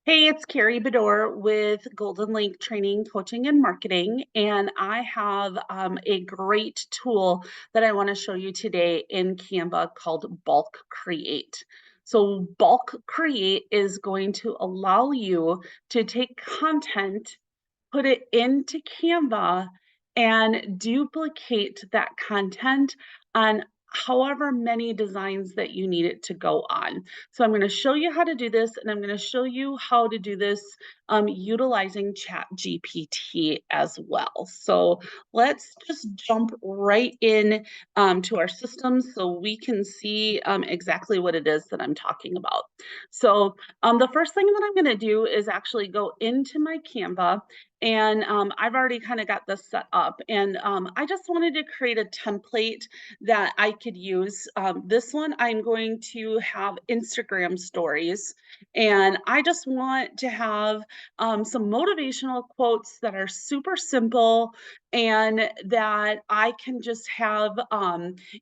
Hey, it's Karri Bedor with Goldenlink Training, Coaching, and Marketing, and I have a great tool that I want to show you today in Canva called Bulk Create. So Bulk Create is going to allow you to take content, put it into Canva, and duplicate that content on however many designs that you need it to go on. So I'm going to show you how to do this, and I'm going to show you how to do this utilizing ChatGPT as well. So let's just jump right in to our system so we can see exactly what it is that I'm talking about. So the first thing that I'm going to do is actually go into my Canva, and I've already kind of got this set up, and I just wanted to create a template that I could use. This one, I'm going to have Instagram stories, and I just want to have some motivational quotes that are super simple and that I can just have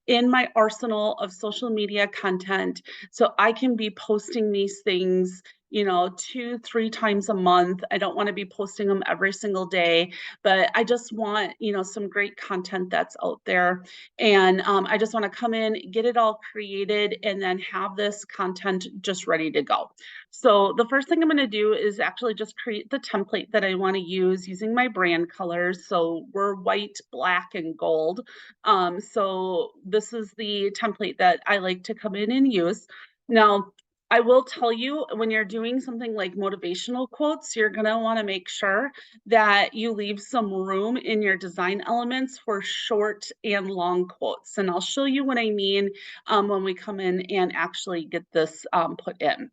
in my arsenal of social media content. So I can be posting these things 2, 3 times a month. I don't want to be posting them every single day, but I just want, some great content that's out there. And I just want to come in, get it all created, and then have this content just ready to go. So the first thing I'm going to do is actually just create the template that I want to use using my brand colors. So we're white, black, and gold. So this is the template that I like to come in and use. Now, I will tell you, when you're doing something like motivational quotes, you're going to want to make sure that you leave some room in your design elements for short and long quotes. And I'll show you what I mean when we come in and actually get this put in.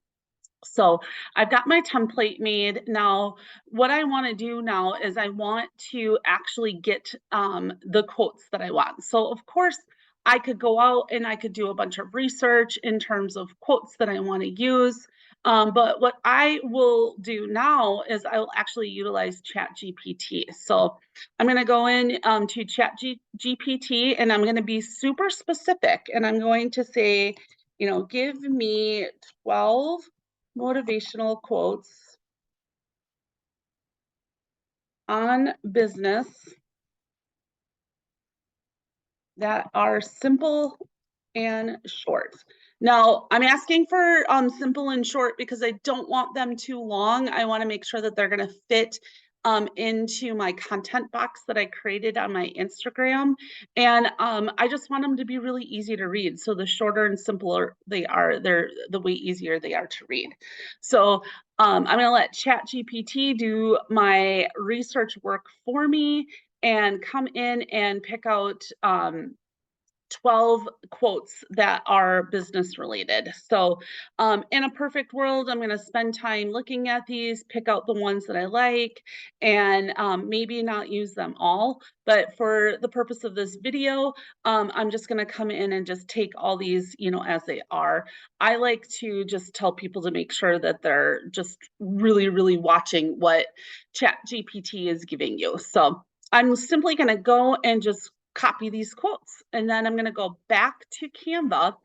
So I've got my template made. Now, what I want to do now is I want to actually get the quotes that I want. So of course, I could go out and I could do a bunch of research in terms of quotes that I want to use. But what I will do now is I will actually utilize ChatGPT. So I'm going to go in to ChatGPT, and I'm going to be super specific, and I'm going to say, give me 12 motivational quotes on business that are simple and short. Now, I'm asking for simple and short because I don't want them too long. I want to make sure that they're going to fit into my content box that I created on my Instagram. And I just want them to be really easy to read. So the shorter and simpler they are, the way easier they are to read. So I'm going to let ChatGPT do my research work for me and come in and pick out 12 quotes that are business related. So in a perfect world, I'm going to spend time looking at these, pick out the ones that I like, and maybe not use them all. But for the purpose of this video, I'm just going to come in and just take all these, as they are. I like to just tell people to make sure that they're just really, really watching what ChatGPT is giving you. So I'm simply going to go and just copy these quotes. And then I'm going to go back to Canva,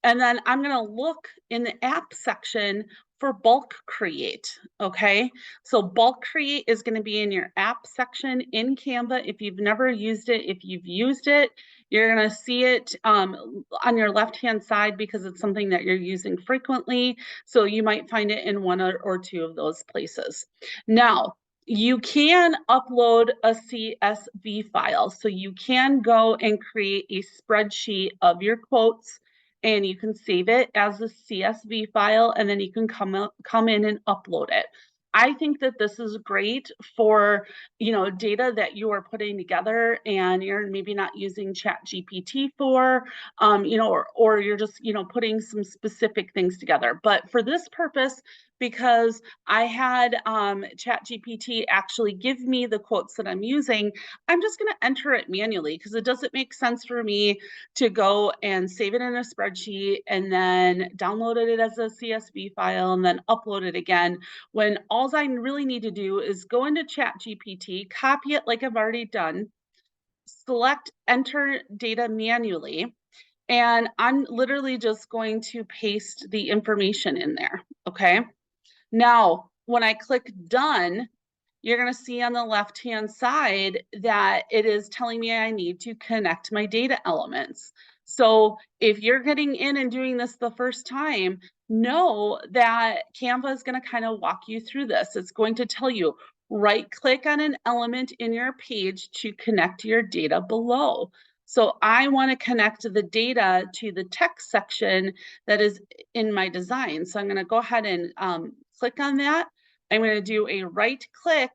and then I'm going to look in the app section for bulk create. Okay. So bulk create is going to be in your app section in Canva. If you've never used it, if you've used it, you're going to see it on your left-hand side because it's something that you're using frequently. So you might find it in one or two of those places. Now, you can upload a CSV file. So you can go and create a spreadsheet of your quotes, and you can save it as a CSV file, and then you can come in and upload it. I think that this is great for, data that you are putting together and you're maybe not using ChatGPT for, or you're just, putting some specific things together. But for this purpose, because I had ChatGPT actually give me the quotes that I'm using, I'm just going to enter it manually because it doesn't make sense for me to go and save it in a spreadsheet and then download it as a CSV file and then upload it again, when all I really need to do is go into ChatGPT, copy it like I've already done, select enter data manually, and I'm literally just going to paste the information in there. Okay. Now, when I click done, you're going to see on the left-hand side that it is telling me I need to connect my data elements. So if you're getting in and doing this the first time, know that Canva is going to kind of walk you through this. It's going to tell you right click on an element in your page to connect your data below. So I want to connect the data to the text section that is in my design. So I'm going to go ahead and click on that. I'm going to do a right click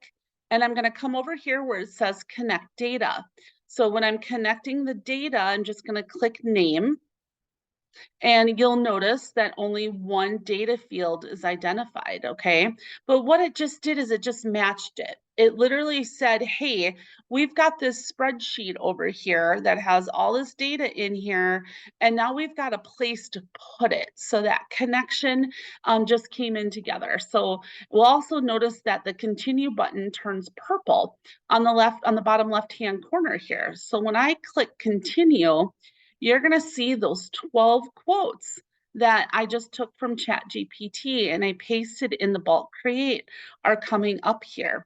and I'm going to come over here where it says connect data. So when I'm connecting the data, I'm just going to click name. And you'll notice that only one data field is identified, okay? But what it just did is it just matched it. It literally said, hey, we've got this spreadsheet over here that has all this data in here, and now we've got a place to put it. So that connection just came in together. So we'll also notice that the continue button turns purple on the left, on the bottom left-hand corner here. So when I click continue, you're going to see those 12 quotes that I just took from ChatGPT and I pasted in the bulk create are coming up here.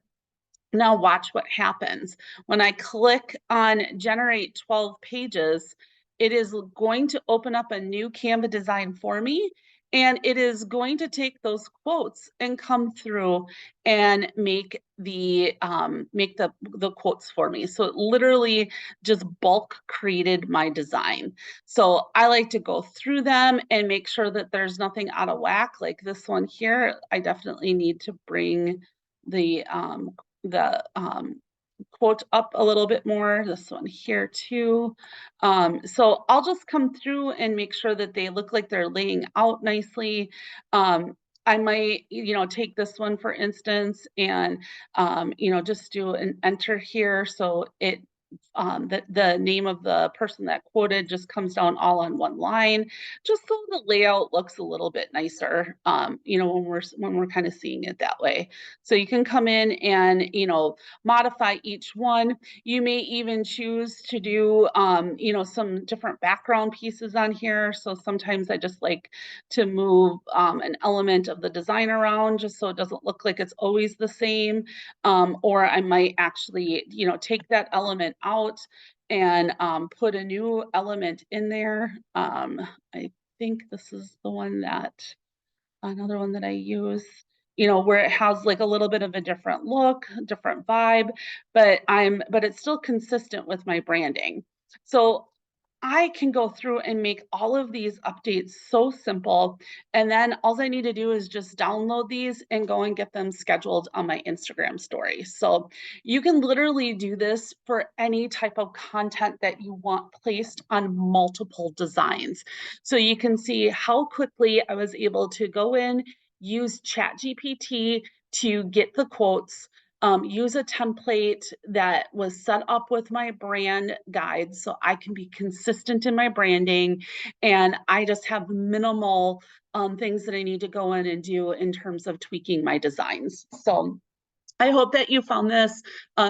Now watch what happens. When I click on generate 12 pages, it is going to open up a new Canva design for me, and it is going to take those quotes and come through and make the quotes for me. So it literally just bulk created my design. So I like to go through them and make sure that there's nothing out of whack. Like this one here, I definitely need to bring the quote up a little bit more, this one here too. So I'll just come through and make sure that they look like they're laying out nicely. I might, take this one for instance, and, just do an enter here. So the name of the person that quoted just comes down all on one line, just so the layout looks a little bit nicer, when we're kind of seeing it that way. So you can come in and, modify each one. You may even choose to do, some different background pieces on here. So sometimes I just like to move an element of the design around just so it doesn't look like it's always the same. Or I might actually, take that element out and put a new element in there. I think this is the one that another one that I use, where it has like a little bit of a different look, different vibe, but it's still consistent with my branding. So I can go through and make all of these updates so simple. And then all I need to do is just download these and go and get them scheduled on my Instagram story. So you can literally do this for any type of content that you want placed on multiple designs. So you can see how quickly I was able to go in, use ChatGPT to get the quotes, use a template that was set up with my brand guide so I can be consistent in my branding. And I just have minimal things that I need to go in and do in terms of tweaking my designs. So I hope that you found this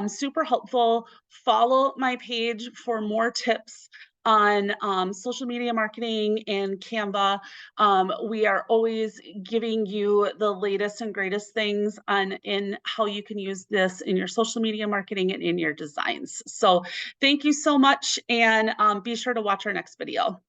super helpful. Follow my page for more tips on social media marketing and Canva. We are always giving you the latest and greatest things in how you can use this in your social media marketing and in your designs. So thank you so much, and be sure to watch our next video.